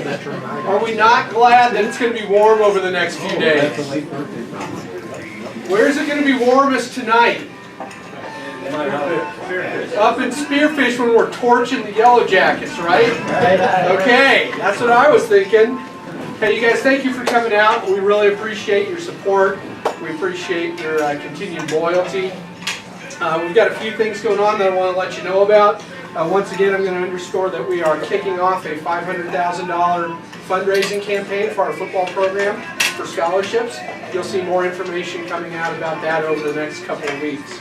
cold. Are we not glad that it's going to be warm over the next few days? Where is it going to be warmest tonight? Up in Spearfish when we're torching the Yellow Jackets, right? Okay, that's what I was thinking. Hey, you guys, thank you for coming out. We really appreciate your support. We appreciate your continued loyalty. We've got a few things going on that I want to let you know about. Once again, I'm going to underscore that we are kicking off a $500,000 fundraising campaign for our football program for scholarships. You'll see more information coming out about that over the next couple of weeks.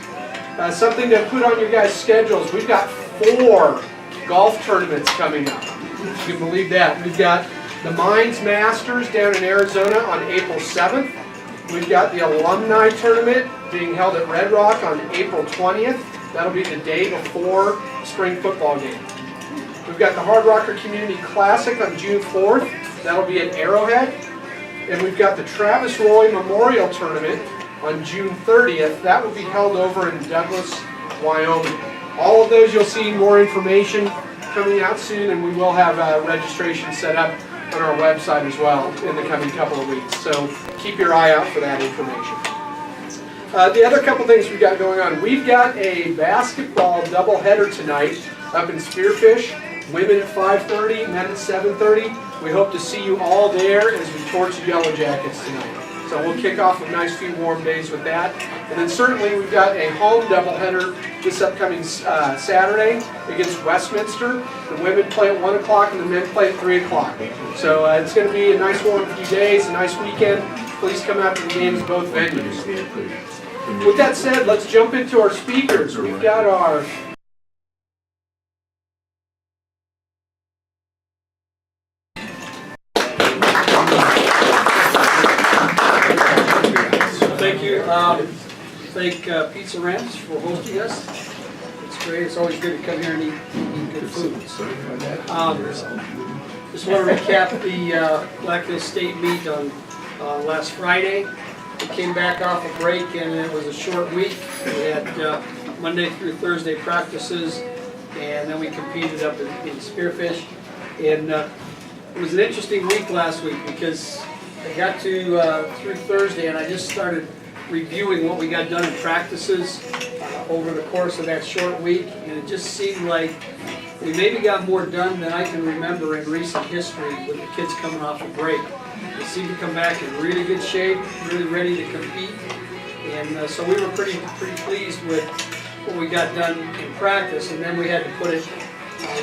Something to put on your guys' schedules. We've got 4 golf tournaments coming up. You can believe that. We've got the Mines Masters down in Arizona on April 7th. We've got the Alumni Tournament being held at Red Rock on April 20th. That'll be the day before spring football game. We've got the Hardrocker Community Classic on June 4th. That'll be at Arrowhead. And we've got the Travis Roy Memorial Tournament on June 30th. That will be held over in Douglas, Wyoming. All of those you'll see more information coming out soon, and we will have registration set up on our website as well in the coming couple of weeks. So keep your eye out for that information. The other couple things we've got going on. We've got a basketball doubleheader tonight up in Spearfish. Women at 5:30, men at 7:30. We hope to see you all there as we torch the Yellow Jackets tonight. So we'll kick off a nice few warm days with that. And then certainly we've got a home doubleheader this upcoming Saturday against Westminster. The women play at 1 o'clock and the men play at 3 o'clock. So it's going to be a nice warm few days, a nice weekend. Please come out to the games both venues. With that said, let's jump into our speakers. We've got our thank Pizza Ranch for hosting us. It's great. It's always good to come here and eat good food. Just want to recap the Black Hills State meet on last Friday. We came back off a break and it was a short week. We had Monday through Thursday practices, and then we competed up in Spearfish. And it was an interesting week last week because I got to through Thursday and I just started reviewing what we got done in practices over the course of that short week, and it just seemed like we maybe got more done than I can remember in recent history with the kids coming off a break. They seemed to come back in really good shape, really ready to compete, and so we were pretty pleased with what we got done in practice, and then we had to put it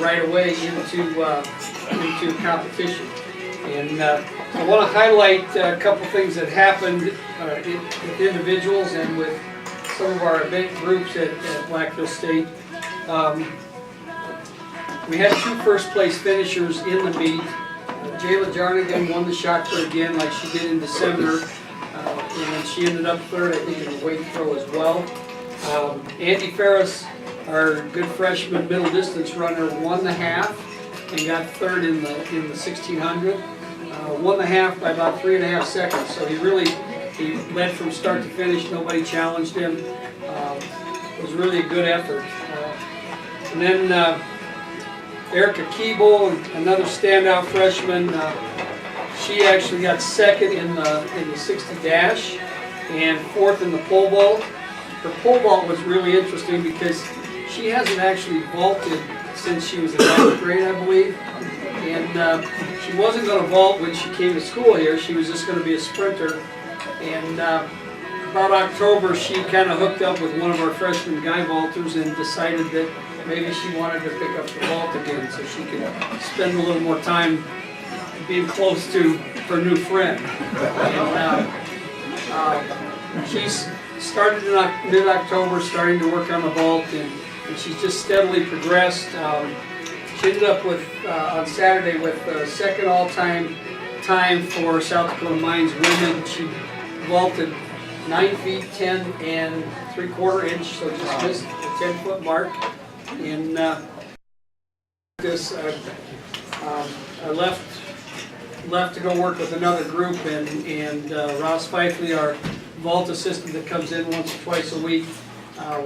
right away into competition. And I want to highlight a couple things that happened with individuals and with some of our event groups at Black Hills State. We had 2 first-place finishers in the meet. Jayla Jarnigan won the shot put again like she did in December, and she ended up 3rd, I think, in the weight throw as well. Andy Ferris, our good freshman middle distance runner, won the half and got 3rd in the 1600. Won the half by about 3.5 seconds, so he led from start to finish. Nobody challenged him. It was really a good effort. And then Erica Keeble, another standout freshman, she actually got 2nd in the 60 dash and 4th in the pole vault. Her pole vault was really interesting because she hasn't actually vaulted since she was in 9th grade, I believe. And she wasn't going to vault when she came to school here. She was just going to be a sprinter. And about October, she kind of hooked up with one of our freshman guy vaulters and decided that maybe she wanted to pick up the vault again so she could spend a little more time being close to her new friend. And she's started in mid-October, starting to work on the vault, and she's just steadily progressed. She ended up with on Saturday with 2nd all-time time for South Dakota Mines women. She vaulted 9 feet 10 and 3/4 inch, so just missed the 10-foot mark. And this, I left to go work with another group, and Ross Fifley, our vault assistant that comes in once or twice a week,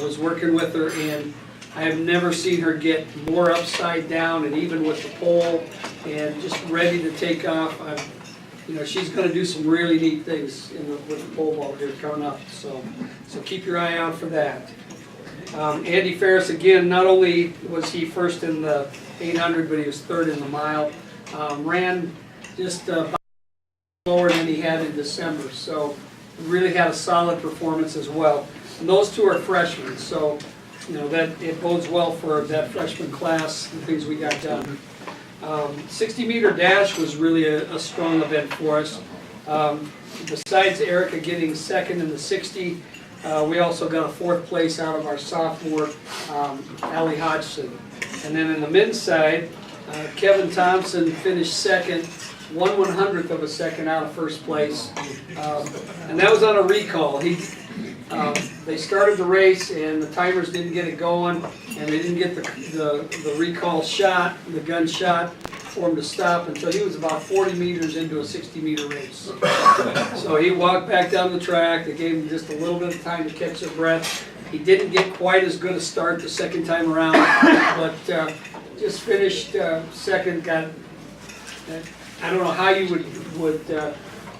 was working with her, and I have never seen her get more upside down, and even with the pole and just ready to take off. You know, she's going to do some really neat things with the pole vault here coming up. So keep your eye out for that. Andy Ferris, again, not only was he first in the 800, but he was third in the mile. Ran just lower than he had in December, so really had a solid performance as well. And those two are freshmen, so you know that it bodes well for that freshman class, the things we got done. 60-meter dash was really a strong event for us. Besides Erica getting second in the 60, we also got a 4th place out of our sophomore, Allie Hodgson. And then in the men's side, Kevin Thompson finished second, 1/100th of a second out of 1st place. And that was on a recall. They started the race and the timers didn't get it going, and they didn't get the recall shot, the gun shot, for him to stop until he was about 40 meters into a 60-meter race. So he walked back down the track. They gave him just a little bit of time to catch their breath. He didn't get quite as good a start the second time around, but just finished second. Got, I don't know how you would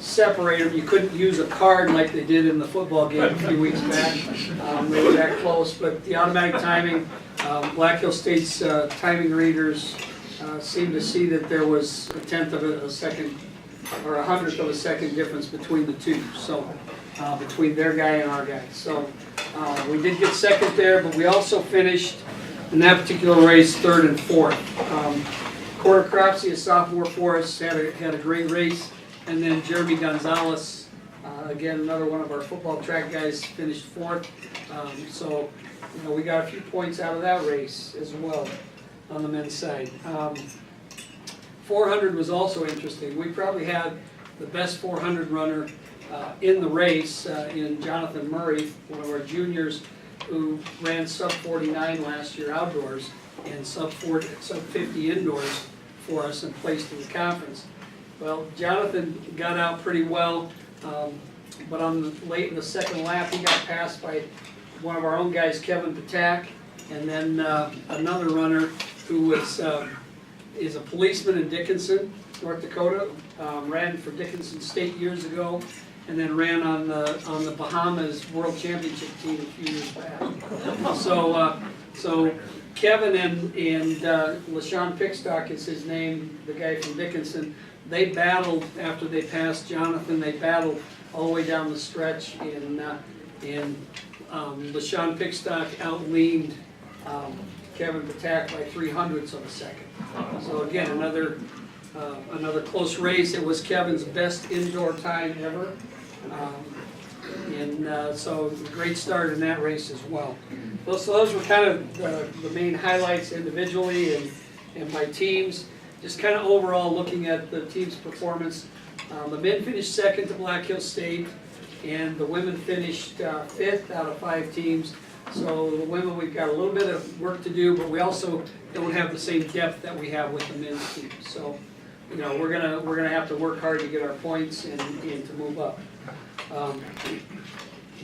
separate them. You couldn't use a card like they did in the football game a few weeks back. They were that close, but the automatic timing, Black Hill State's timing readers seemed to see that there was 1/10 of a second or 100th of a second difference between the two. So between their guy and our guy. So we did get second there, but we also finished in that particular race 3rd and 4th. Porter Cropsey, a sophomore for us, had a great race. And then Jeremy Gonzalez, again, another one of our football track guys, finished 4th. So, you know, we got a few points out of that race as well on the men's side. 400 was also interesting. We probably had the best 400 runner in the race in Jonathan Murray, one of our juniors, who ran sub 49 last year outdoors and sub 50 indoors for us and placed in the conference. Well, Jonathan got out pretty well, but late in the second lap, he got passed by one of our own guys, Kevin Patak, and then another runner who is a policeman in Dickinson, North Dakota, ran for Dickinson State years ago, and then ran on the Bahamas World Championship team a few years back. So Kevin and LaShawn Pickstock is his name, the guy from Dickinson. They battled after they passed Jonathan. They battled all the way down the stretch, and LaShawn Pickstock outleaned Kevin Patak by 3/100ths of a second. So again, another close race. It was Kevin's best indoor time ever, so great start in that race as well. So those were kind of the main highlights individually and by teams. Just kind of overall looking at the team's performance. The men finished second to Black Hill State, and the women finished 5th out of 5 teams. So the women, we've got a little bit of work to do, but we also don't have the same depth that we have with the men's team. So, you know, we're gonna have to work hard to get our points and to move up.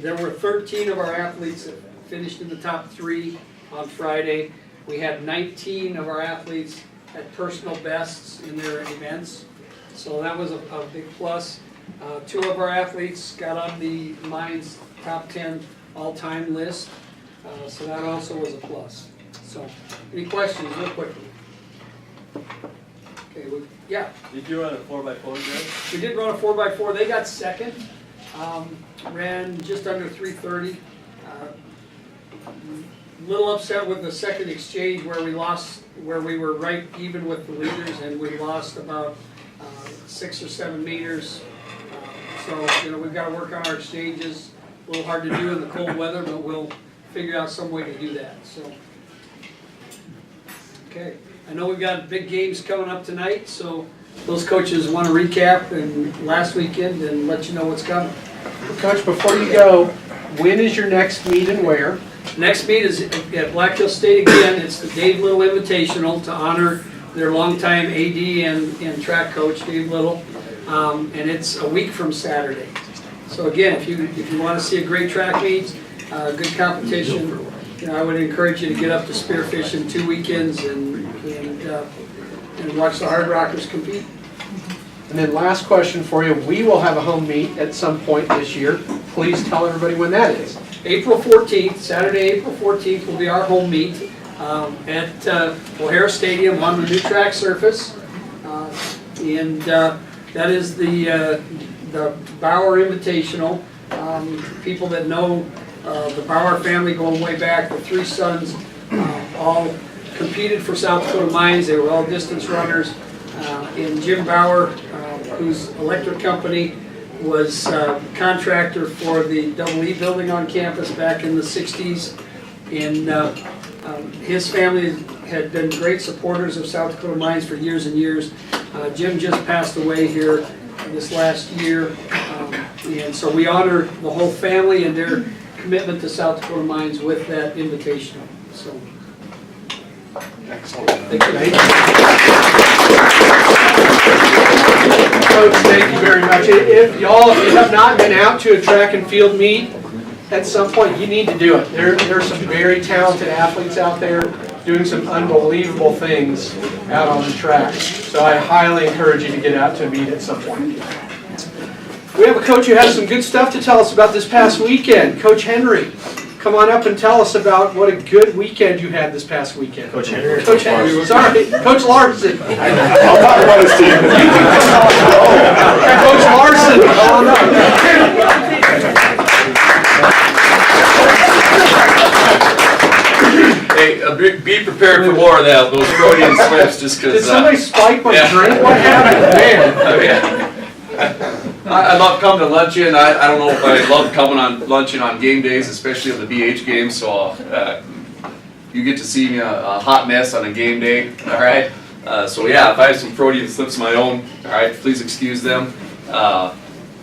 There were 13 of our athletes that finished in the top 3 on Friday. We had 19 of our athletes at personal bests in their events, so that was a big plus. 2 of our athletes got on the Lions top 10 all-time list, so that also was a plus. So, any questions, real quickly? Okay, yeah. Did you run a 4x4 guys? We did run a 4x4. They got second. Ran just under 3:30. Little upset with the second exchange where we were right even with the leaders, and we lost about 6 or 7 meters. So, you know, we've got to work on our exchanges. A little hard to do in the cold weather, but we'll figure out some way to do that. So, okay. I know we've got big games coming up tonight, so those coaches want to recap and last weekend and let you know what's coming. Coach, before you go, when is your next meet and where? Next meet is at Black Hill State again. It's the Dave Little Invitational to honor their longtime AD and track coach, Dave Little, and it's a week from Saturday. So again, if you want to see a great track meet, good competition, you know, I would encourage you to get up to Spearfish in 2 weekends and and watch the Hardrockers compete. And then last question for you, we will have a home meet at some point this year. Please tell everybody when that is. April 14th, Saturday, April 14th will be our home meet at O'Hara Stadium on the new track surface. And that is the Bauer Invitational. People that know the Bauer family going way back, the three sons all competed for South Dakota Mines. They were all distance runners. And Jim Bauer, whose electric company was contractor for the Double E building on campus back in the 60s. And his family had been great supporters of South Dakota Mines for years and years. Jim just passed away here this last year. And so we honor the whole family and their commitment to South Dakota Mines with that invitation. So, Excellent. Thank you. Coach, thank you very much. If you have not been out to a track and field meet, at some point you need to do it. There's some very talented athletes out there doing some unbelievable things out on the track. So I highly encourage you to get out to a meet at some point. We have a coach who has some good stuff to tell us about this past weekend. Coach Henry, come on up and tell us about what a good weekend you had this past weekend. Coach Henry. Coach Henry, sorry, Coach Larsen. I'll talk about his team. Coach Larsen, come on up. Hey, be prepared for more of that, those Freudian slips, just because. Did somebody spike my drink? What happened, man? I love coming to luncheon. I don't know if I love coming on luncheon on game days, especially on the BH games. So you get to see me a hot mess on a game day. All right. So yeah, if I have some Freudian slips of my own, all right, please excuse them. Yeah.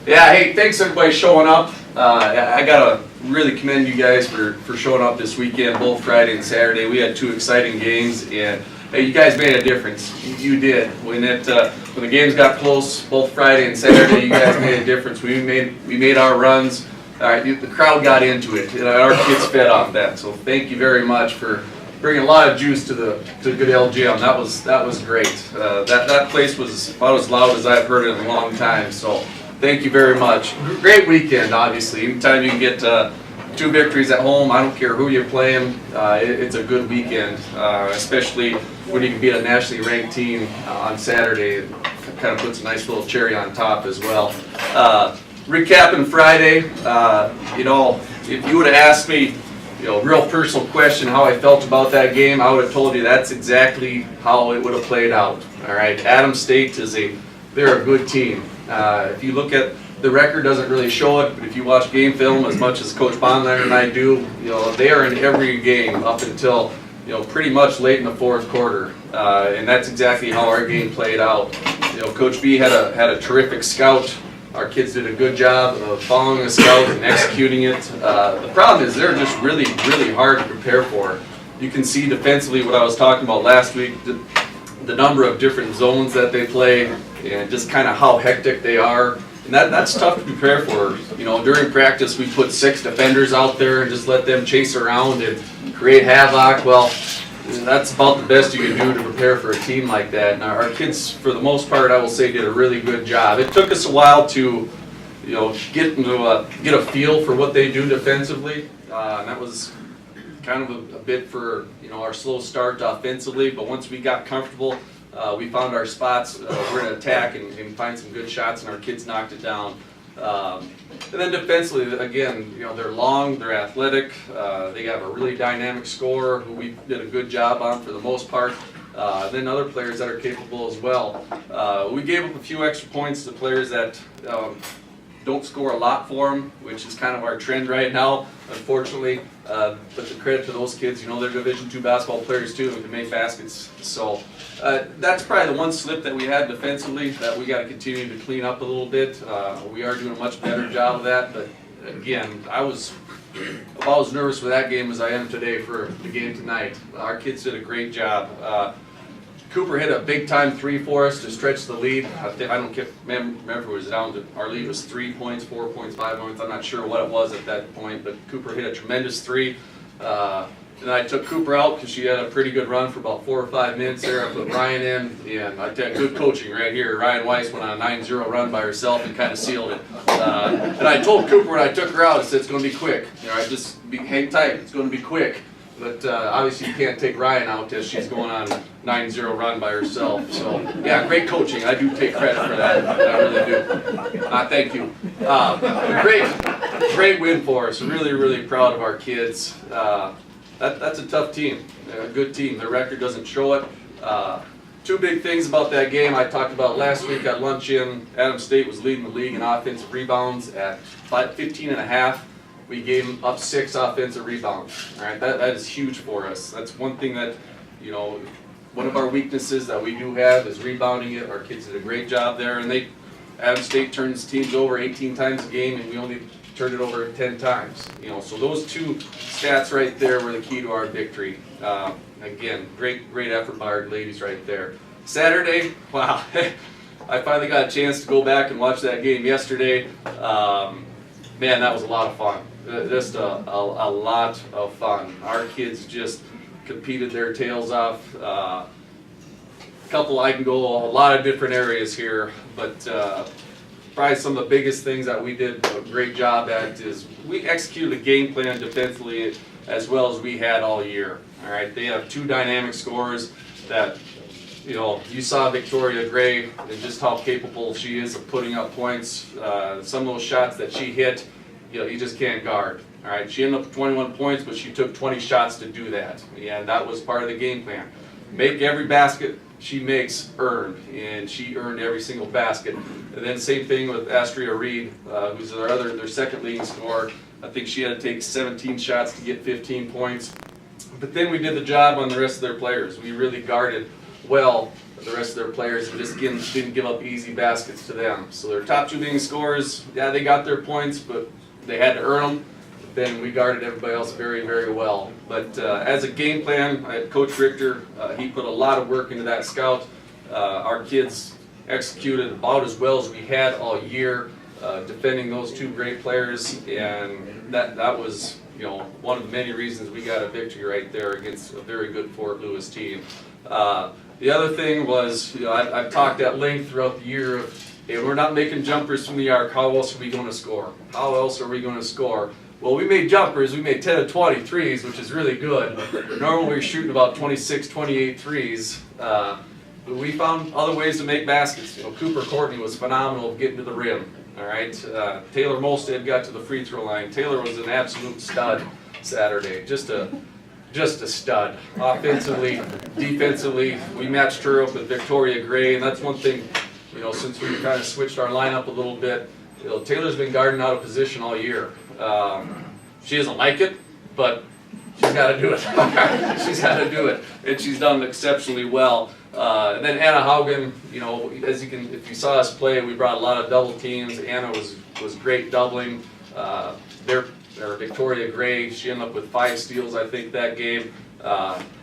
Hey, thanks everybody showing up. I gotta really commend you guys for showing up this weekend, both Friday and Saturday. We had two exciting games, and hey, you guys made a difference. You did. When the games got close, both Friday and Saturday, you guys made a difference. We made our runs. All right, the crowd got into it, and our kids fed off that. So thank you very much for bringing a lot of juice to Goodell Gym. That was great. That place was about as loud as I've heard it in a long time. So thank you very much. Great weekend, obviously. Anytime you can get two victories at home, I don't care who you're playing, it's a good weekend, especially when you can beat a nationally ranked team on Saturday. It kind of puts a nice little cherry on top as well. Recapping Friday, if you would have asked me, real personal question, how I felt about that game, I would have told you that's exactly how it would have played out. All right, Adams State they're a good team. If you look at the record, doesn't really show it, but if you watch game film as much as Coach Bonlander and I do, they are in every game up until pretty much late in the fourth quarter, and that's exactly how our game played out. Coach B had a terrific scout. Our kids did a good job of following the scout and executing it. The problem is they're just really, really hard to prepare for. You can see defensively what I was talking about last week, the number of different zones that they play, and just kind of how hectic they are. And that's tough to prepare for. During practice we put 6 defenders out there and just let them chase around and create havoc. Well, that's about the best you can do to prepare for a team like that. And our kids, for the most part, I will say, did a really good job. It took us a while to, get a feel for what they do defensively, and that was kind of a bit for our slow start offensively. But once we got comfortable, we found our spots. We're going to attack and find some good shots, and our kids knocked it down. And then defensively, again, they're long, they're athletic, they have a really dynamic scorer who we did a good job on for the most part. And then other players that are capable as well. We gave up a few extra points to players that don't score a lot for them, which is kind of our trend right now, unfortunately. But the credit to those kids, they're Division II basketball players too, and can make baskets. So that's probably the one slip that we had defensively that we got to continue to clean up a little bit. We are doing a much better job of that. But again, I was about as nervous for that game as I am today for the game tonight. Our kids did a great job. Cooper hit a big-time 3 for us to stretch the lead. I don't remember if it was down to, our lead was 3 points, 4 points, 5 points. I'm not sure what it was at that point, but Cooper hit a tremendous 3. and I took Cooper out because she had a pretty good run for about 4 or 5 minutes there. I put Ryan in, and I did good coaching right here. Ryan Weiss went on a 9-0 run by herself and kind of sealed it. And I told Cooper when I took her out, I said it's going to be quick. I just hang tight. It's going to be quick. But obviously you can't take Ryan out as she's going on a 9-0 run by herself. So yeah, great coaching. I do take credit for that. I really do. Thank you. Great win for us. Really, really proud of our kids. That's a tough team. They're a good team. Their record doesn't show it. 2 big things about that game I talked about last week at luncheon. Adams State was leading the league in offensive rebounds at 15.5. We gave them up 6 offensive rebounds. All right, that is huge for us. That's one thing that, one of our weaknesses that we do have is rebounding it. Our kids did a great job there, and Adams State turns teams over 18 times a game, and we only turned it over 10 times. So those 2 stats right there were the key to our victory. Again, great effort by our ladies right there. Saturday, wow, I finally got a chance to go back and watch that game yesterday. Man, that was a lot of fun. Just a lot of fun. Our kids just competed their tails off. I can go a lot of different areas here, but probably some of the biggest things that we did a great job at is we executed a game plan defensively as well as we had all year. All right, they have 2 dynamic scorers that, you saw Victoria Gray and just how capable she is of putting up points. Some of those shots that she hit, you just can't guard. All right, she ended up with 21 points, but she took 20 shots to do that, and that was part of the game plan. Make every basket she makes earned, and she earned every single basket. And then same thing with Astria Reed, who's their second leading scorer. I think she had to take 17 shots to get 15 points. But then we did the job on the rest of their players. We really guarded well the rest of their players and just didn't give up easy baskets to them. So their top 2 leading scorers, yeah, they got their points, but they had to earn them. Then we guarded everybody else very, very well. But as a game plan, Coach Richter, he put a lot of work into that scout. Our kids executed about as well as we had all year, defending those 2 great players, and that was one of the many reasons we got a victory right there against a very good Fort Lewis team. The other thing was, I've talked at length throughout the year of, hey, we're not making jumpers from the arc. How else are we going to score? How else are we going to score? Well, we made jumpers. We made 10 of 20 threes, which is really good. Normally we're shooting about 26, 28 threes. But we found other ways to make baskets. Cooper Courtney was phenomenal getting to the rim. All right, Taylor Molstead got to the free throw line. Taylor was an absolute stud Saturday. Just a stud. Offensively, defensively, we matched her up with Victoria Gray, and that's one thing. Since we kind of switched our lineup a little bit, Taylor's been guarding out of position all year. She doesn't like it, but she's got to do it. She's got to do it, and she's done exceptionally well. And then Anna Haugen, if you saw us play, we brought a lot of double teams. Anna was great doubling. Victoria Gray, she ended up with 5 steals, I think, that game.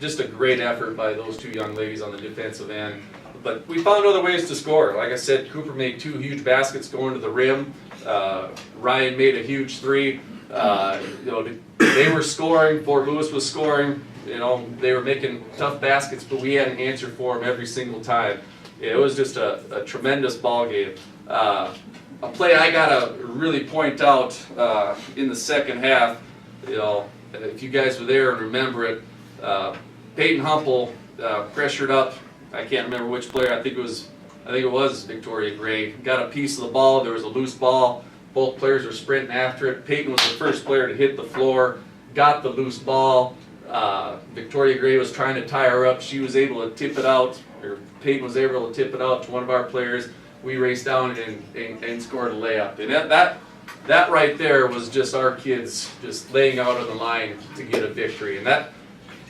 Just a great effort by those 2 young ladies on the defensive end. But we found other ways to score. Like I said, Cooper made 2 huge baskets going to the rim. Ryan made a huge 3. They were scoring. Fort Lewis was scoring. They were making tough baskets, but we had an answer for them every single time. It was just a tremendous ball game. A play I gotta really point out in the second half. If you guys were there and remember it, Peyton Humple pressured up. I can't remember which player. I think it was Victoria Gray. Got a piece of the ball. There was a loose ball. Both players were sprinting after it. Peyton was the first player to hit the floor. Got the loose ball. Victoria Gray was trying to tie her up. She was able to tip it out, or Peyton was able to tip it out to one of our players. We raced down and scored a layup. And that right there was just our kids just laying out on the line to get a victory. And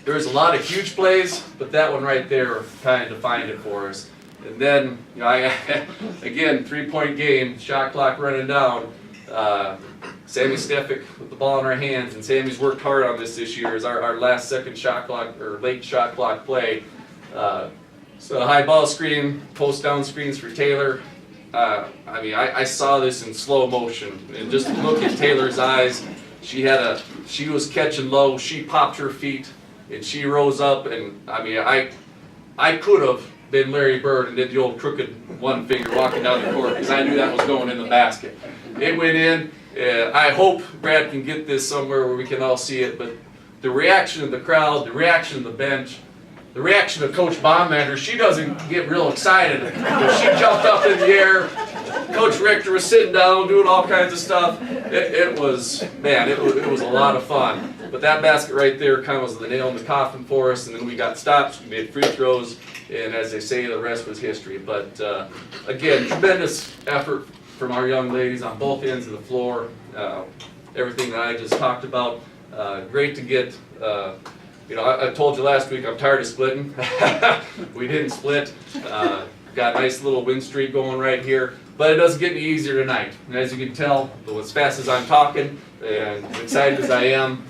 there was a lot of huge plays, but that one right there kind of defined it for us. And then, again, 3-point game, shot clock running down. Sammy Stefik with the ball in her hands, and Sammy's worked hard on this year as our last second shot clock, or late shot clock play. So high ball screen, post down screens for Taylor. I saw this in slow motion, and just look at Taylor's eyes. She was catching low. She popped her feet and she rose up, and I mean, I could have been Larry Bird and did the old crooked one finger walking down the court because I knew that was going in the basket. It went in. I hope Brad can get this somewhere where we can all see it, but the reaction of the crowd, the reaction of the bench, the reaction of Coach Baumlander, she doesn't get real excited. But she jumped up in the air. Coach Richter was sitting down doing all kinds of stuff. It was a lot of fun. But that basket right there kind of was the nail in the coffin for us, and then we got stops, we made free throws, and as they say, the rest was history. But again, tremendous effort from our young ladies on both ends of the floor. Everything that I just talked about. Great to get, I told you last week I'm tired of splitting. We didn't split. Got a nice little win streak going right here. But it doesn't get any easier tonight. And as you can tell, as fast as I'm talking and as excited as I am,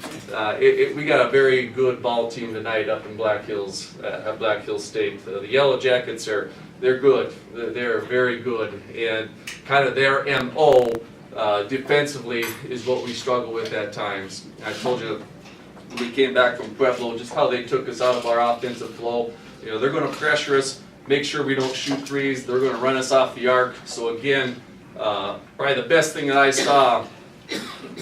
we got a very good ball team tonight up in Black Hills, at Black Hills State. The Yellow Jackets they're good. They're very good. And kind of their MO defensively is what we struggle with at times. I told you when we came back from Pueblo just how they took us out of our offensive flow. They're going to pressure us, make sure we don't shoot threes. They're going to run us off the arc. So again, probably the best thing that I saw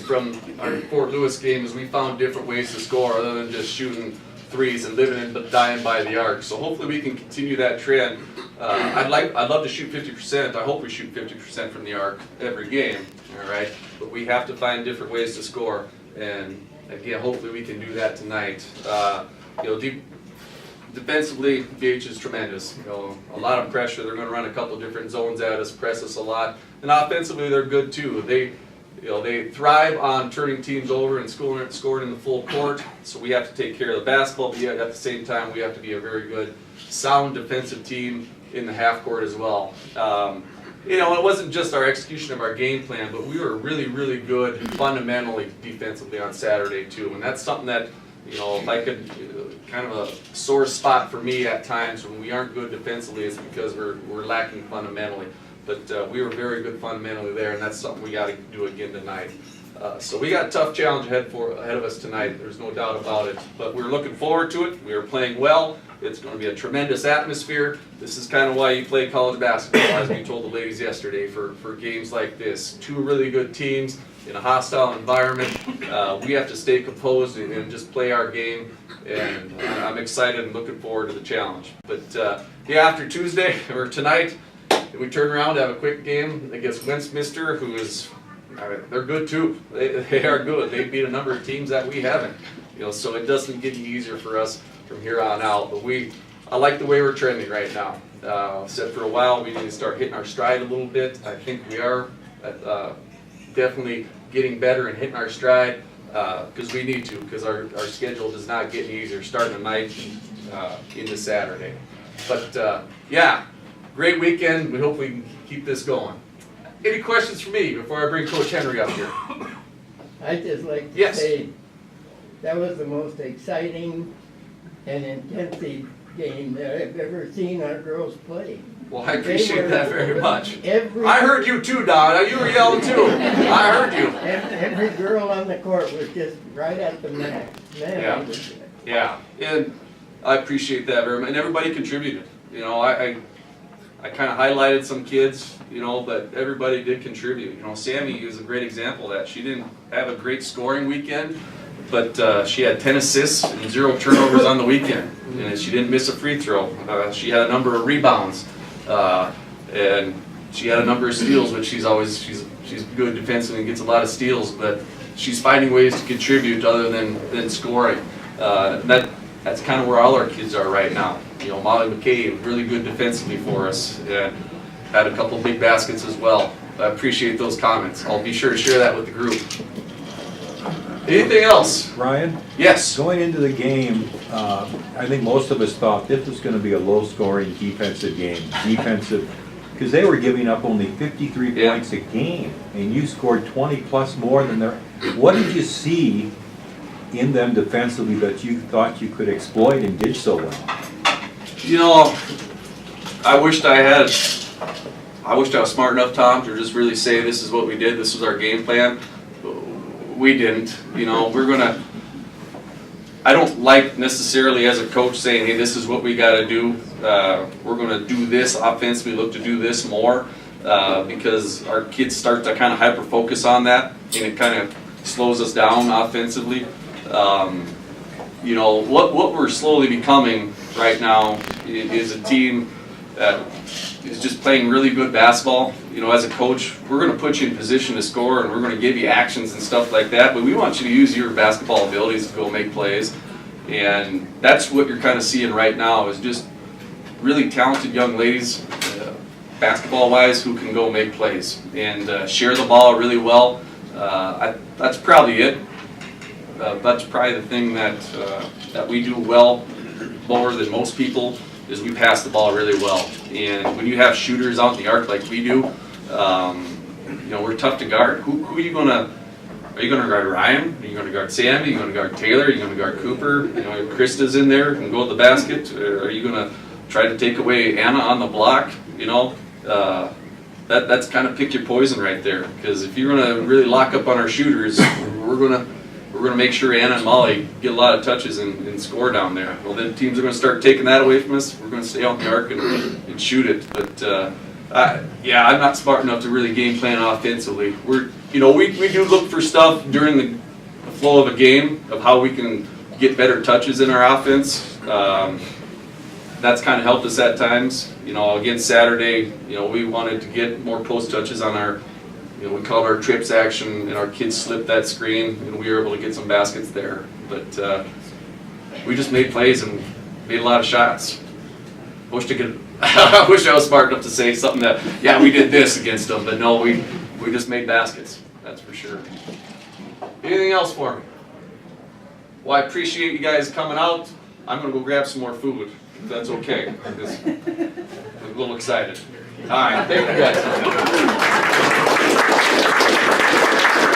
from our Fort Lewis game is we found different ways to score other than just shooting threes and living and dying by the arc. So hopefully we can continue that trend. I'd love to shoot 50%. I hope we shoot 50% from the arc every game. All right, but we have to find different ways to score, and again, hopefully we can do that tonight. Defensively, BH is tremendous. A lot of pressure. They're going to run a couple different zones at us, press us a lot, and offensively they're good too. They thrive on turning teams over and scoring in the full court. So we have to take care of the basketball, but yet at the same time we have to be a very good, sound defensive team in the half court as well. It wasn't just our execution of our game plan, but we were really, really good fundamentally defensively on Saturday too. And that's something that, if I could, kind of a sore spot for me at times when we aren't good defensively is because we're lacking fundamentally. But we were very good fundamentally there, and that's something we got to do again tonight. So we got a tough challenge ahead of us tonight. There's no doubt about it. But we're looking forward to it. We are playing well. It's going to be a tremendous atmosphere. This is kind of why you play college basketball, as we told the ladies yesterday, for games like this. Two really good teams in a hostile environment. We have to stay composed and just play our game. And I'm excited and looking forward to the challenge. But after Tuesday or tonight, we turn around to have a quick game against Westminster, who is, they're good too. They are good. They beat a number of teams that we haven't. So it doesn't get any easier for us from here on out. But I like the way we're trending right now. Said for a while we need to start hitting our stride a little bit. I think we are definitely getting better and hitting our stride because we need to, because our schedule does not get any easier starting tonight into Saturday. But great weekend. We hope we can keep this going. Any questions for me before I bring Coach Henry up here? I'd just like to Yes. say that was the most exciting and intensive game that I've ever seen our girls play. Well, I appreciate that very much. Every, I heard you too, Don. You were yelling too. I heard you. every girl on the court was just right at the max. Man, Yeah. it was- Yeah, and I appreciate that very much. And everybody contributed. I kind of highlighted some kids, but everybody did contribute. Sammy is a great example of that. She didn't have a great scoring weekend, but she had 10 assists and 0 turnovers on the weekend. And she didn't miss a free throw. She had a number of rebounds, and she had a number of steals, which she's good defensively and gets a lot of steals, but she's finding ways to contribute other than scoring. That's kind of where all our kids are right now. Molly McKay, really good defensively for us, and had a couple big baskets as well. I appreciate those comments. I'll be sure to share that with the group. Anything else? Ryan, Yes. going into the game, I think most of us thought this was going to be a low-scoring defensive game. Because they were giving up only 53 Yeah. points a game, and you scored 20-plus more than their. What did you see in them defensively that you thought you could exploit and did so well? I wished I was smart enough, Tom, to just really say this is what we did, this was our game plan. We didn't. I don't like necessarily as a coach saying, hey, this is what we got to do. We're going to do this offense. We look to do this more because our kids start to kind of hyper focus on that, and it kind of slows us down offensively. You know, what we're slowly becoming right now is a team that is just playing really good basketball. You know, as a coach, we're going to put you in position to score, and we're going to give you actions and stuff like that, but we want you to use your basketball abilities to go make plays. And that's what you're kind of seeing right now is just really talented young ladies, basketball-wise, who can go make plays and share the ball really well. That's probably it. That's probably the thing that we do well, more than most people, is we pass the ball really well. And when you have shooters out in the arc like we do, you know, we're tough to guard. Who are you gonna guard Ryan? Are you gonna guard Sammy? Are you gonna guard Taylor? Are you gonna guard Cooper? You know, Krista's in there and go to the basket. Or are you gonna try to take away Anna on the block? You know, that's kind of pick your poison right there. Because if you're gonna really lock up on our shooters, we're gonna make sure Anna and Molly get a lot of touches and score down there. Well, then teams are gonna start taking that away from us. We're gonna stay out in the arc and shoot it. But yeah, I'm not smart enough to really game plan offensively. We do look for stuff during the flow of a game of how we can get better touches in our offense. That's kind of helped us at times. You know, against Saturday, you know, we wanted to get more post touches on our, you know, we called our trips action, and our kids slipped that screen, and we were able to get some baskets there. But we just made plays and made a lot of shots. I wish I was smart enough to say something that, yeah, we did this against them, but no, we just made baskets. That's for sure. Anything else for me? Well, I appreciate you guys coming out. I'm going to go grab some more food, if that's okay. I'm a little excited. All right, thank you guys.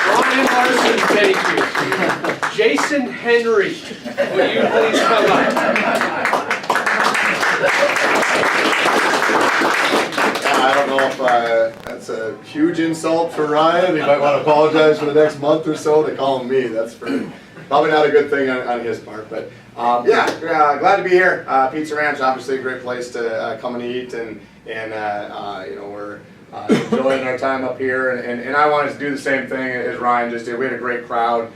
Ryan Larsen, thank you. Jason Henry, will you please come up? I don't know if that's a huge insult for Ryan. He might want to apologize for the next month or so to call him me. That's probably not a good thing on his part. But yeah, glad to be here. Pizza Ranch, obviously a great place to come and eat, and you know, we're enjoying our time up here. And I wanted to do the same thing as Ryan just did. We had a great crowd,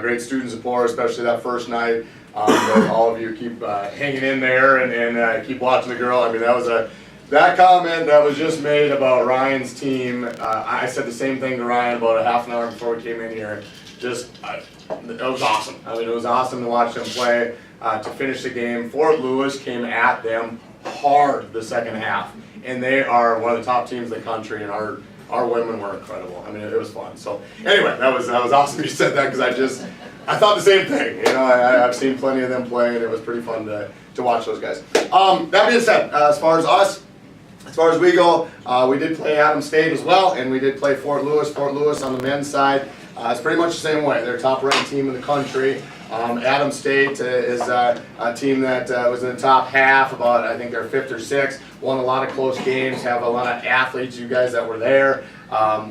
great student support, especially that first night. All of you keep hanging in there and keep watching the girl. I mean, that comment that was just made about Ryan's team, I said the same thing to Ryan about a half an hour before we came in here. It was awesome. I mean, it was awesome to watch them play. To finish the game, Fort Lewis came at them hard the second half, and they are one of the top teams in the country, and our women were incredible. I mean, it was fun. So anyway, that was awesome you said that, because I thought the same thing. You know, I've seen plenty of them play, and it was pretty fun to watch those guys. That being said, as far as we go, we did play Adams State as well, and we did play Fort Lewis. Fort Lewis on the men's side, it's pretty much the same way. They're top-ranked team in the country. Adams State is a team that was in the top half, about I think they're 5th or 6th. Won a lot of close games. Have a lot of athletes. You guys that were there,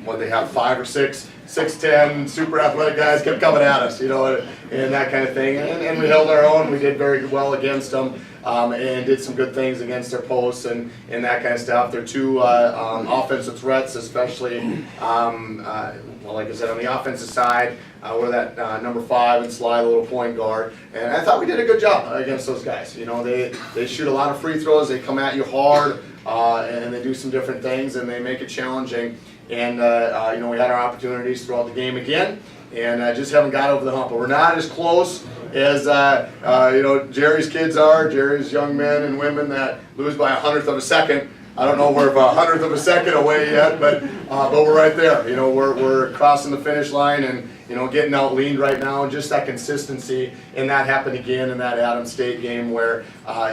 when they have 5 or 6, 6'10", super athletic guys kept coming at us, you know, and that kind of thing. And we held our own. We did very well against them. And did some good things against their posts and that kind of stuff. They're two offensive threats, especially, well, like I said, on the offensive side, we're that number 5 and Sly, the little point guard. And I thought we did a good job against those guys. You know, they shoot a lot of free throws, they come at you hard, and they do some different things, and they make it challenging. And, you know, we had our opportunities throughout the game again, and just haven't got over the hump. But we're not as close as you know, Jerry's kids are, Jerry's young men and women that lose by 100th of a second. I don't know we're a 100th of a second away yet, but we're right there. You know, we're crossing the finish line and, you know, getting out leaned right now, and just that consistency. And that happened again in that Adams State game where,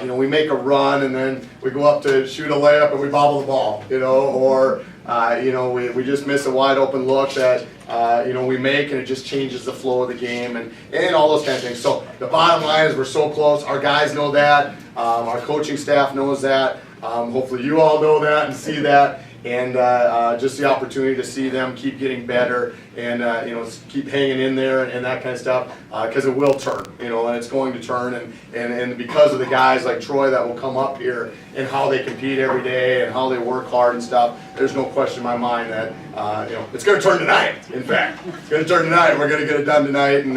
you know, we make a run and then we go up to shoot a layup and we bobble the ball, you know, or you know, we just miss a wide open look that you know, we make, and it just changes the flow of the game and all those kind of things. So the bottom line is we're so close. Our guys know that. Our coaching staff knows that. Hopefully you all know that and see that. and just the opportunity to see them keep getting better and keep hanging in there and that kind of stuff, because it will turn, and it's going to turn, and because of the guys like Troy that will come up here and how they compete every day and how they work hard and stuff, there's no question in my mind that it's going to turn tonight. In fact, it's going to turn tonight. We're going to get it done tonight and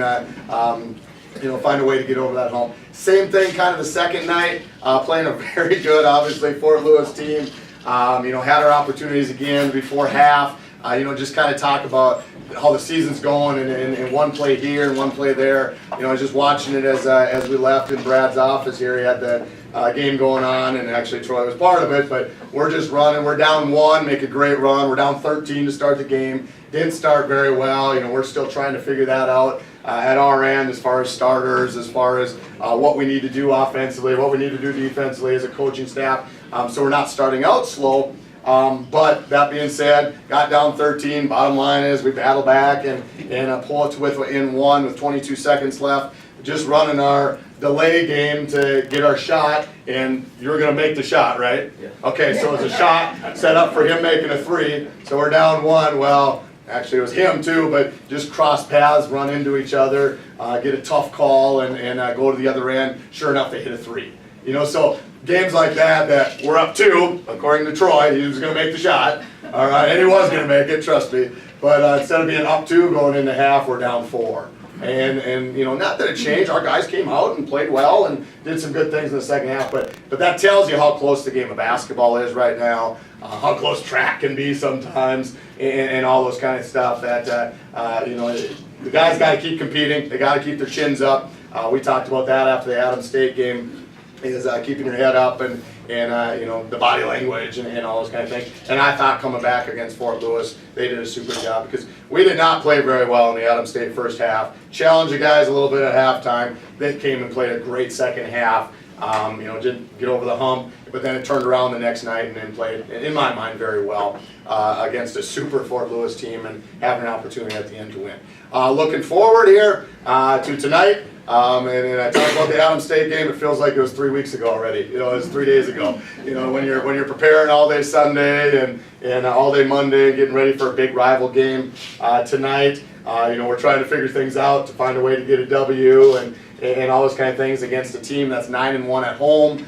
find a way to get over that hump. Same thing kind of the second night, playing a very good, obviously, Fort Lewis team. Had our opportunities again before half. Just kind of talk about how the season's going and one play here and one play there. I was just watching it as we left in Brad's office here. He had the game going on, and actually Troy was part of it, but we're just running. We're down 1, make a great run. We're down 13 to start the game. Didn't start very well. We're still trying to figure that out at our end as far as starters, as far as what we need to do offensively, what we need to do defensively as a coaching staff. So we're not starting out slow. But that being said, got down 13. Bottom line is we battle back and pull it within 1 with 22 seconds left. Just running our delay game to get our shot, and you're going to make the shot, right? Yeah. Okay, so it's a shot set up for him making a 3. So we're down 1. Well, actually it was him too, but just cross paths, run into each other, get a tough call, and go to the other end. Sure enough, they hit a 3. So games like that we're up 2, according to Troy, he was going to make the shot, all right, and he was going to make it, trust me. But instead of being up 2 going into half, we're down 4. And not that it changed. Our guys came out and played well and did some good things in the second half. But that tells you how close the game of basketball is right now, how close track can be sometimes, and all those kind of stuff. That the guys got to keep competing. They got to keep their chins up. We talked about that after the Adams State game. Is keeping your head up and the body language and all those kind of things. And I thought coming back against Fort Lewis, they did a super job because we did not play very well in the Adams State first half. Challenged the guys a little bit at halftime. They came and played a great second half. Didn't get over the hump, but then it turned around the next night and then played, in my mind, very well against a super Fort Lewis team and having an opportunity at the end to win. Looking forward here to tonight. And I talked about the Adams State game. It feels like it was 3 weeks ago already. It was 3 days ago. When you're preparing all day Sunday and all day Monday, getting ready for a big rival game tonight. We're trying to figure things out to find a way to get a W and all those kind of things against a team that's 9-1 at home.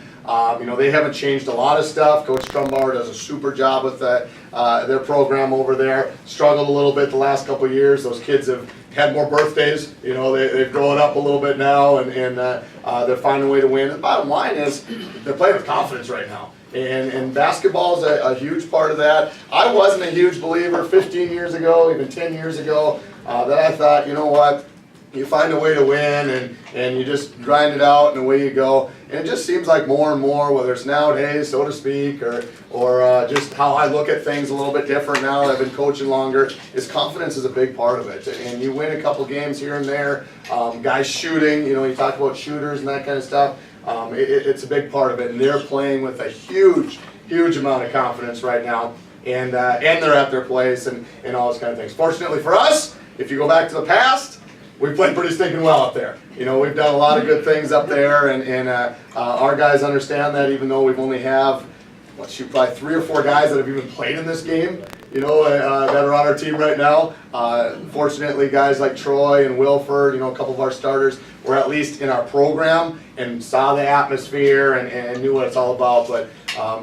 They haven't changed a lot of stuff. Coach Trumbauer does a super job with their program over there. Struggled a little bit the last couple of years. Those kids have had more birthdays. They've grown up a little bit now, and they're finding a way to win. The bottom line is they're playing with confidence right now. And basketball is a huge part of that. I wasn't a huge believer 15 years ago, even 10 years ago, that I thought, you know what, you find a way to win and you just grind it out and away you go. And it just seems like more and more, whether it's nowadays, so to speak, or just how I look at things a little bit different now that I've been coaching longer, is confidence is a big part of it. And you win a couple games here and there, guys shooting, you talk about shooters and that kind of stuff. It's a big part of it. And they're playing with a huge amount of confidence right now. And they're at their place and all those kind of things. Fortunately for us, if you go back to the past, we played pretty stinking well up there. We've done a lot of good things up there, and our guys understand that, even though we've only have, probably 3 or 4 guys that have even played in this game, that are on our team right now. Fortunately, guys like Troy and Wilford, a couple of our starters, were at least in our program and saw the atmosphere and knew what it's all about. But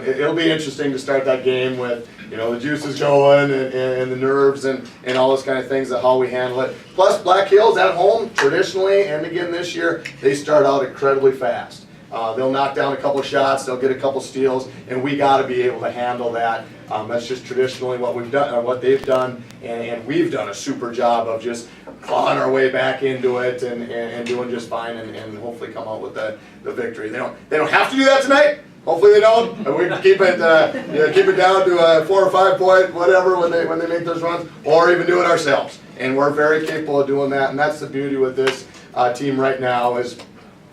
it'll be interesting to start that game with, the juices going and the nerves and all those kind of things, of how we handle it. Plus, Black Hills at home, traditionally, and again this year, they start out incredibly fast. They'll knock down a couple shots, they'll get a couple steals, and we got to be able to handle that. That's just traditionally what we've done, or what they've done, and we've done a super job of just clawing our way back into it and doing just fine, and hopefully come out with the victory. They don't have to do that tonight. Hopefully they don't. We can keep it down to a 4 or 5 point whatever when they make those runs, or even do it ourselves. And we're very capable of doing that. And that's the beauty with this team right now is,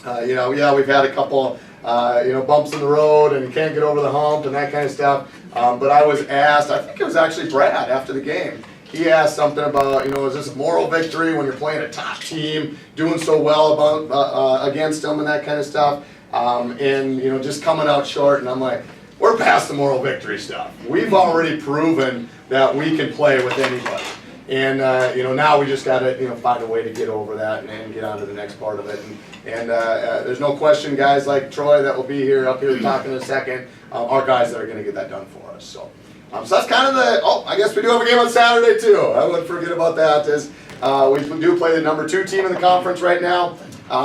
we've had a couple bumps in the road and can't get over the hump and that kind of stuff. But I was asked, I think it was actually Brad after the game. He asked something about, is this a moral victory when you're playing a top team, doing so well against them and that kind of stuff. And just coming out short, and I'm like, we're past the moral victory stuff. We've already proven that we can play with anybody. And now we just got to find a way to get over that and get on to the next part of it. And there's no question, guys like Troy that will be here up here talking in a second, are guys that are going to get that done for us. So that's kind of I guess we do have a game on Saturday too. I wouldn't forget about that. As we do play the number 2 team in the conference right now.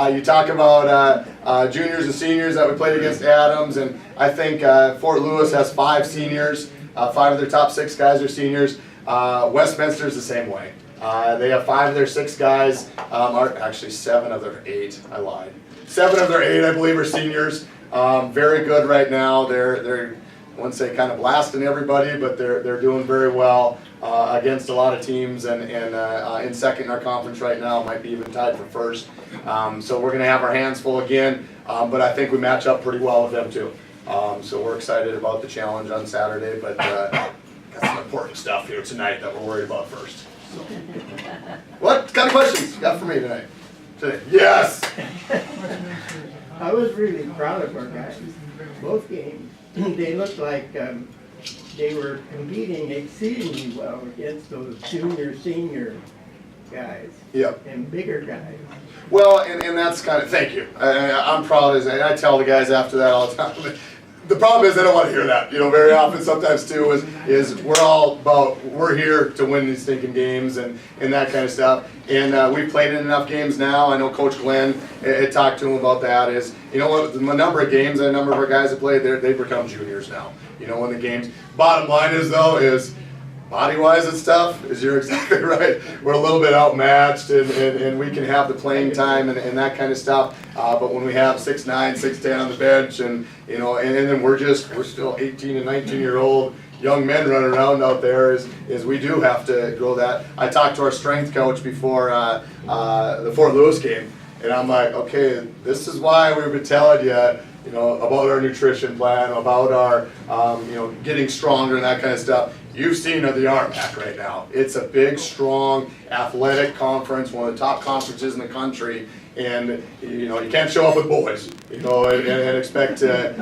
You talk about juniors and seniors that we played against Adams, and I think Fort Lewis has 5 seniors. 5 of their top 6 guys are seniors. Westminster's the same way. They have 5 of their 6 guys, are actually 7 of their 8. I lied. 7 of their 8, I believe, are seniors. Very good right now. They're I wouldn't say kind of blasting everybody, but they're doing very well against a lot of teams, and in second in our conference right now, might be even tied for first. So we're going to have our hands full again, but I think we match up pretty well with them too. So we're excited about the challenge on Saturday, but got some important stuff here tonight that we're worried about first. So. What kind of questions you got for me tonight? Yes! I was really proud of our guys, both games. They looked like they were competing exceedingly well against those junior, senior guys. Yep. And bigger guys. Well, and that's kind of, thank you. I'm proud, and I tell the guys after that all the time. The problem is they don't want to hear that. Very often, sometimes too, is we're all about, we're here to win these stinking games and that kind of stuff. And we've played in enough games now. I know Coach Glenn had talked to him about that. Is what, the number of games that a number of our guys have played, they've become juniors now. When the games. Bottom line is though is, body-wise and stuff, you're exactly right. We're a little bit outmatched, and we can have the playing time and that kind of stuff. But when we have 6'9", 6'10" on the bench, and then we're still 18 and 19-year-old young men running around out there, is we do have to grow that. I talked to our strength coach before the Fort Lewis game, and I'm like, okay, this is why we've been telling you. About our nutrition plan, about our, getting stronger and that kind of stuff. You've seen the RMAC right now. It's a big, strong, athletic conference, one of the top conferences in the country, and you can't show up with boys, and expect to,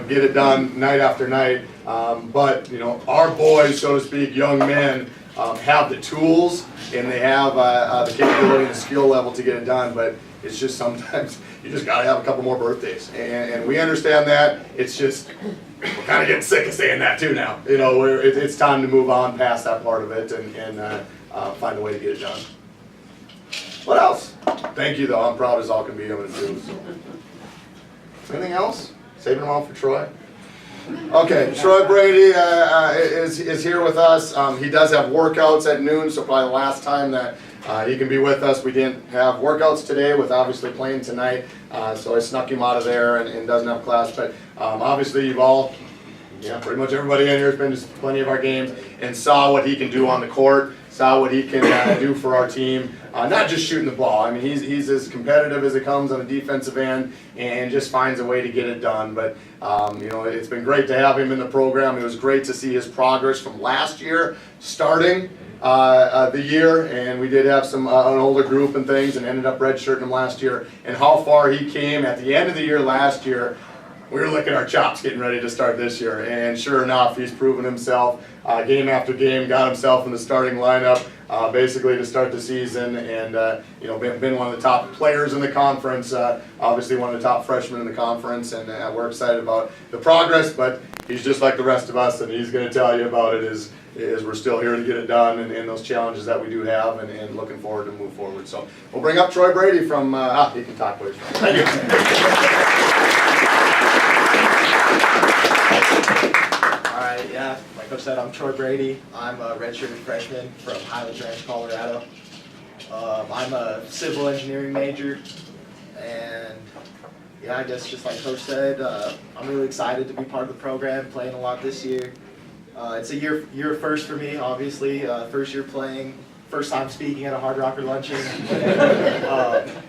get it done night after night. But our boys, so to speak, young men, have the tools and they have the capability and the skill level to get it done. But it's just sometimes you just got to have a couple more birthdays, and we understand that. It's just we're kind of getting sick of saying that too now. It's time to move on past that part of it and find a way to get it done. What else? Thank you though. I'm proud as all can be. I'm going to do. So. Anything else? Saving them all for Troy. Okay, Troy Brady is here with us. He does have workouts at noon, so probably the last time that he can be with us. We didn't have workouts today with obviously playing tonight, so I snuck him out of there and doesn't have class. But obviously you've all, pretty much everybody in here has been to plenty of our games and saw what he can do on the court, saw what he can do for our team. Not just shooting the ball. I mean, he's as competitive as it comes on the defensive end and just finds a way to get it done. But, it's been great to have him in the program. It was great to see his progress from last year starting the year. And we did have an older group and things and ended up redshirting him last year. And how far he came at the end of the year last year, we were licking our chops getting ready to start this year. And sure enough, he's proven himself game after game, got himself in the starting lineup. Basically to start the season, and been one of the top players in the conference, obviously one of the top freshmen in the conference, and we're excited about the progress. But he's just like the rest of us, and he's going to tell you about it. Is we're still here to get it done, and those challenges that we do have, and looking forward to move forward. So we'll bring up Troy Brady from. He can talk, please. Thank you. Yeah, like Coach said, I'm Troy Brady. I'm a redshirted freshman from Highlands Ranch, Colorado. I'm a civil engineering major, and I guess just like Coach said, I'm really excited to be part of the program, playing a lot this year. It's a year first for me, obviously. First year playing, first time speaking at a Hardrocker Luncheon,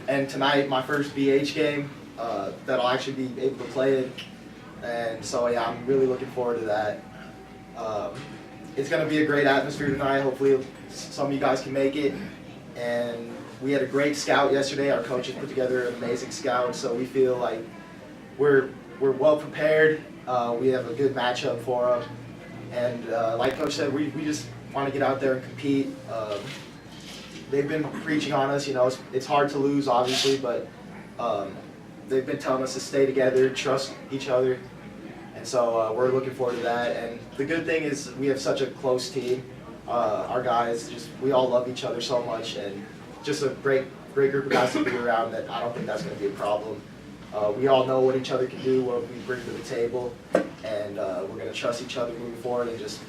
and tonight my first BH game that I'll actually be able to play in. And so I'm really looking forward to that. It's going to be a great atmosphere tonight. Hopefully some of you guys can make it. And we had a great scout yesterday. Our coaches put together an amazing scout, so we feel like we're well prepared, We have a good matchup for them. And like Coach said, we just want to get out there and compete. They've been preaching on us, you know, it's hard to lose, obviously, but they've been telling us to stay together, trust each other. And so we're looking forward to that. And the good thing is we have such a close team. Our guys, we all love each other so much, and just a great group of guys to be around that I don't think that's going to be a problem. We all know what each other can do, what we bring to the table, and we're going to trust each other moving forward and just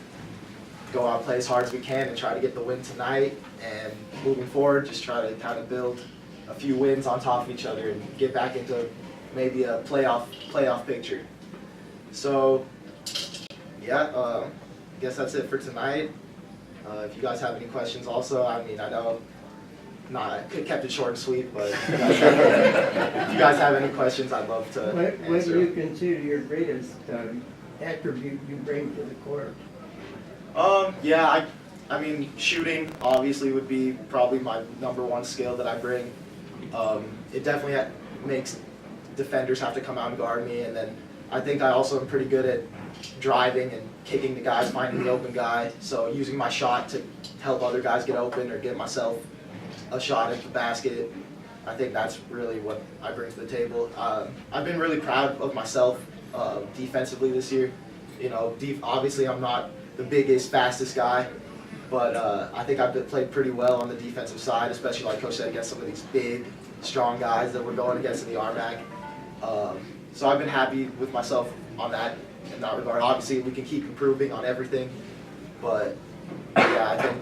go out and play as hard as we can and try to get the win tonight. And moving forward, just try to kind of build a few wins on top of each other and get back into maybe a playoff picture. So, yeah, I guess that's it for tonight. If you guys have any questions also, I mean, I know I kept it short and sweet, but if you guys have any questions, I'd love to What do answer. you consider your greatest attribute you bring to the court? Yeah, I mean, shooting obviously would be probably my #1 skill that I bring. It definitely makes defenders have to come out and guard me, and then I think I also am pretty good at driving and kicking the guys, finding the open guy. So using my shot to help other guys get open or get myself a shot at the basket. I think that's really what I bring to the table. I've been really proud of myself defensively this year. You know, obviously I'm not the biggest, fastest guy, but I think I've played pretty well on the defensive side, especially like Coach said, against some of these big, strong guys that we're going against in the RMAC. So I've been happy with myself on that in that regard. Obviously, we can keep improving on everything, but yeah, I think,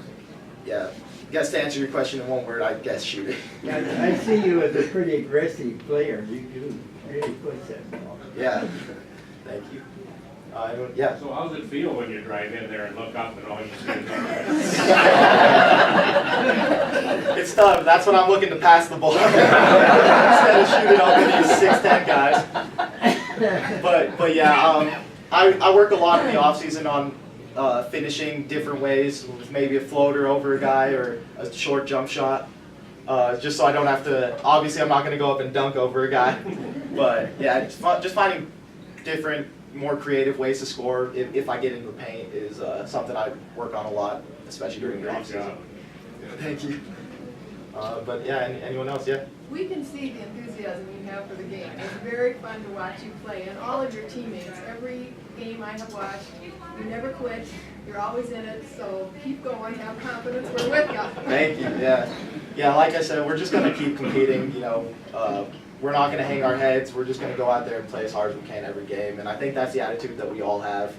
yeah. I guess to answer your question in one word, I guess shooting. I see you as a pretty aggressive player. You do really push that ball. Yeah, thank you. Yeah. So how's it feel when you drive in there and look up and all you see is It's tough. That's when I'm looking to pass the ball instead of shooting over these 6'10" guys. But yeah, I work a lot in the off season on finishing different ways, with maybe a floater over a guy or a short jump shot. Just so I don't have to. Obviously, I'm not going to go up and dunk over a guy. But yeah, just finding different, more creative ways to score if I get into the paint is something I work on a lot, especially during the off season. Thank you. But yeah, anyone else? Yeah. We can see the enthusiasm you have for the game. It's very fun to watch you play, and all of your teammates. Every game I have watched, you never quit. You're always in it. So keep going. Have confidence. We're with you. Thank you. Yeah. Like I said, we're just gonna keep competing. You know, we're not gonna hang our heads. We're just gonna go out there and play as hard as we can every game. And I think that's the attitude that we all have.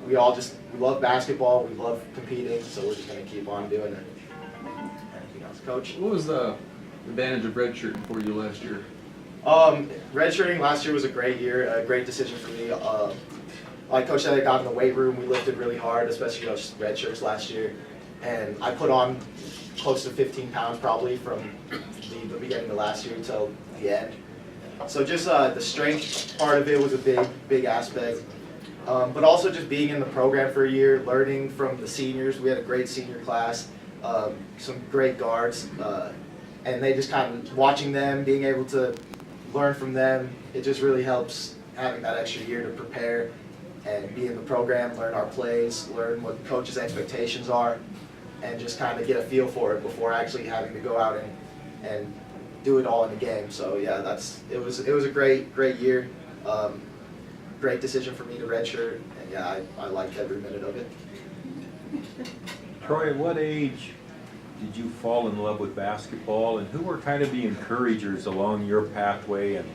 We love basketball. We love competing. So we're just gonna keep on doing it. Anything else, Coach? What was the advantage of redshirting for you last year? Redshirting last year was a great year, a great decision for me. Like Coach said, I got in the weight room. We lifted really hard, especially those red shirts last year. And I put on close to 15 pounds probably from the beginning of last year until the end. So just the strength part of it was a big aspect. But also just being in the program for a year, learning from the seniors. We had a great senior class, some great guards. And they just kind of, watching them, being able to learn from them, it just really helps having that extra year to prepare and be in the program, learn our plays, learn what the coach's expectations are, and just kind of get a feel for it before actually having to go out and do it all in the game. So yeah, it was a great year. Great decision for me to redshirt, and yeah, I liked every minute of it. Troy, at what age did you fall in love with basketball, and who were kind of the encouragers along your pathway and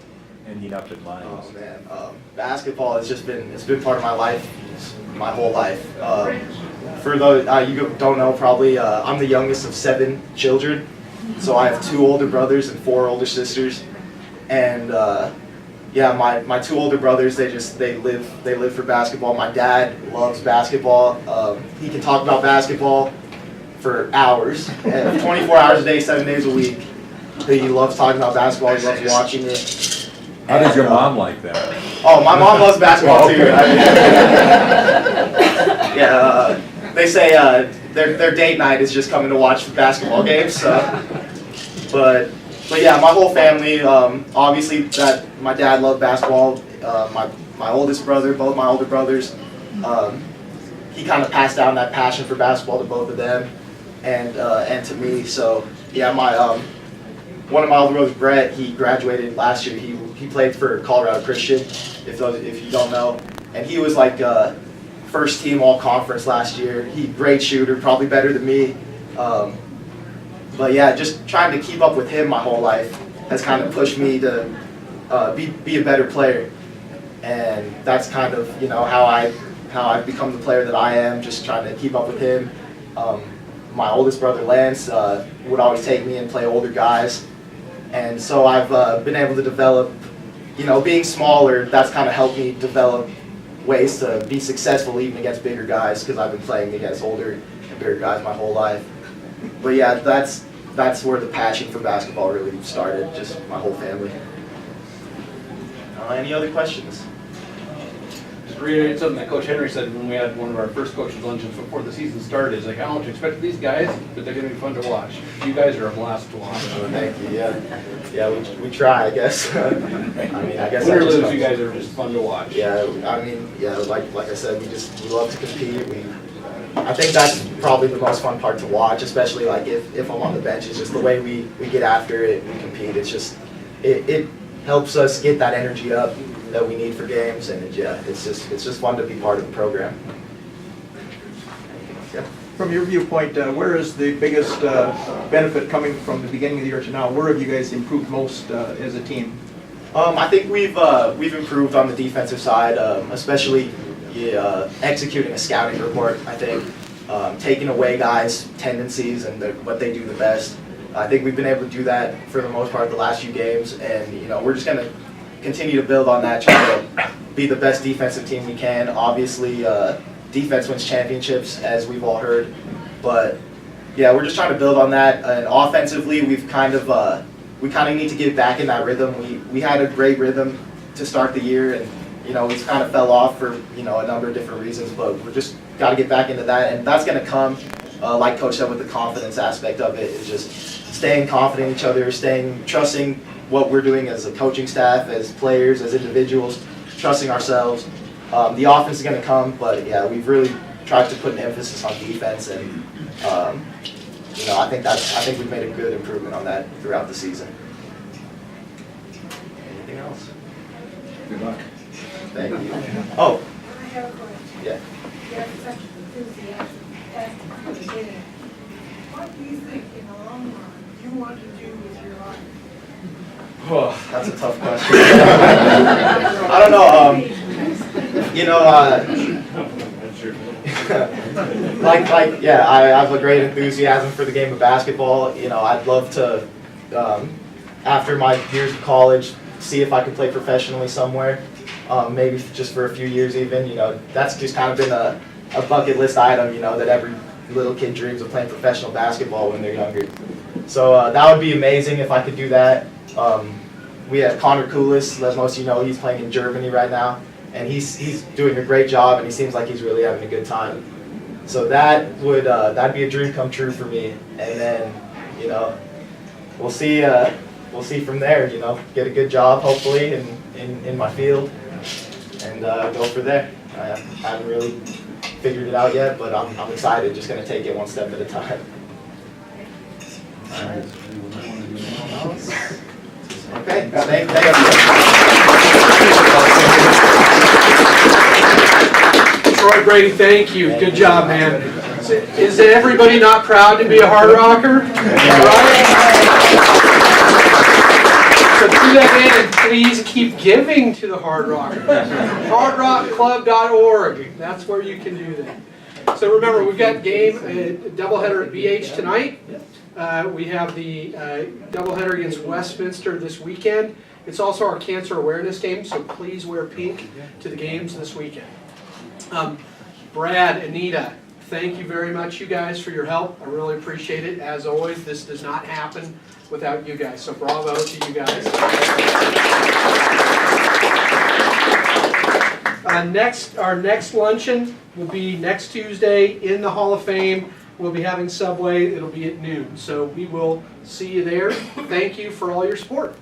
ending up at Lions? Oh man, basketball has just been part of my life, my whole life. For those you don't know, probably I'm the youngest of 7 children, so I have 2 older brothers and 4 older sisters, and yeah, my 2 older brothers, they live for basketball. My dad loves basketball. He can talk about basketball for hours, and 24 hours a day, 7 days a week. He loves talking about basketball. He loves watching it. How does your mom like that? Oh, my mom loves basketball too. Yeah, they say their date night is just coming to watch the basketball games. So, but yeah, my whole family. Obviously, that my dad loved basketball. My my oldest brother, both my older brothers. He kind of passed down that passion for basketball to both of them and to me. So yeah, one of my older brothers, Brett, he graduated last year. He played for Colorado Christian, if you don't know, and he was like first team all conference last year. Great shooter, probably better than me. But yeah, just trying to keep up with him my whole life has kind of pushed me to be a better player, and that's kind of how I've become the player that I am. Just trying to keep up with him. My oldest brother Lance would always take me and play older guys, and so I've been able to develop. Being smaller, that's kind of helped me develop ways to be successful even against bigger guys, because I've been playing against older and bigger guys my whole life. But yeah, that's where the passion for basketball really started, just my whole family. Any other questions? Just reiterate something that Coach Henry said when we had one of our first coaches luncheons before the season started. He's like, I don't know what to expect of these guys, but they're going to be fun to watch. You guys are a blast to watch. Thank you. Yeah, we try, I guess. I guess. Win or lose, you guys are just fun to watch. Yeah, like I said, we love to compete. I think that's probably the most fun part to watch, especially like if I'm on the bench. It's just the way we get after it, we compete. It's just it helps us get that energy up that we need for games, and it's just fun to be part of the program. Yeah. From your viewpoint, where is the biggest benefit coming from the beginning of the year to now? Where have you guys improved most as a team? I think we've improved on the defensive side, especially executing a scouting report. I think taking away guys' tendencies and what they do the best. I think we've been able to do that for the most part the last few games, and we're just going to continue to build on that, try to be the best defensive team we can. Obviously, defense wins championships, as we've all heard, but yeah, we're just trying to build on that. And offensively, we kind of need to get back in that rhythm. We had a great rhythm to start the year, and we kind of fell off for a number of different reasons, but we're just got to get back into that, and that's going to come, like Coach said, with the confidence aspect of it. Is just staying confident in each other, trusting what we're doing as a coaching staff, as players, as individuals, trusting ourselves. The offense is going to come, but yeah, we've really tried to put an emphasis on defense, and I think we've made a good improvement on that throughout the season. Anything else? Good luck. Thank you. Oh. I have a question. Yeah. You have such enthusiasm as to the game. What do you think in the long run you want to do with your life? Oh, that's a tough question. I don't know. I have a great enthusiasm for the game of basketball. I'd love to, after my years of college, see if I could play professionally somewhere. Maybe just for a few years even. That's just kind of been a bucket list item, that every little kid dreams of playing professional basketball when they're younger. So that would be amazing if I could do that. We have Connor Koulis, as most of you know, he's playing in Germany right now, and he's doing a great job, and he seems like he's really having a good time. So that'd be a dream come true for me. And then we'll see from there. Get a good job hopefully in my field, and go for there. I haven't really figured it out yet, but I'm excited. Just going to take it one step at a time. All right. Okay. Thank you. Troy, Brady, thank you. Good job, man. Is everybody not proud to be a Hardrocker? Right? So to that end, please keep giving to the Hardrocker. Hardrockclub.org. That's where you can do that. So remember, we've got game doubleheader at BH tonight. We have the doubleheader against Westminster this weekend. It's also our cancer awareness game, so please wear pink to the games this weekend. Brad, Anita, thank you very much, you guys, for your help. I really appreciate it. As always, this does not happen without you guys, so bravo to you guys. Our next luncheon will be next Tuesday in the Hall of Fame. We'll be having Subway. It'll be at noon. So we will see you there. Thank you for all your support.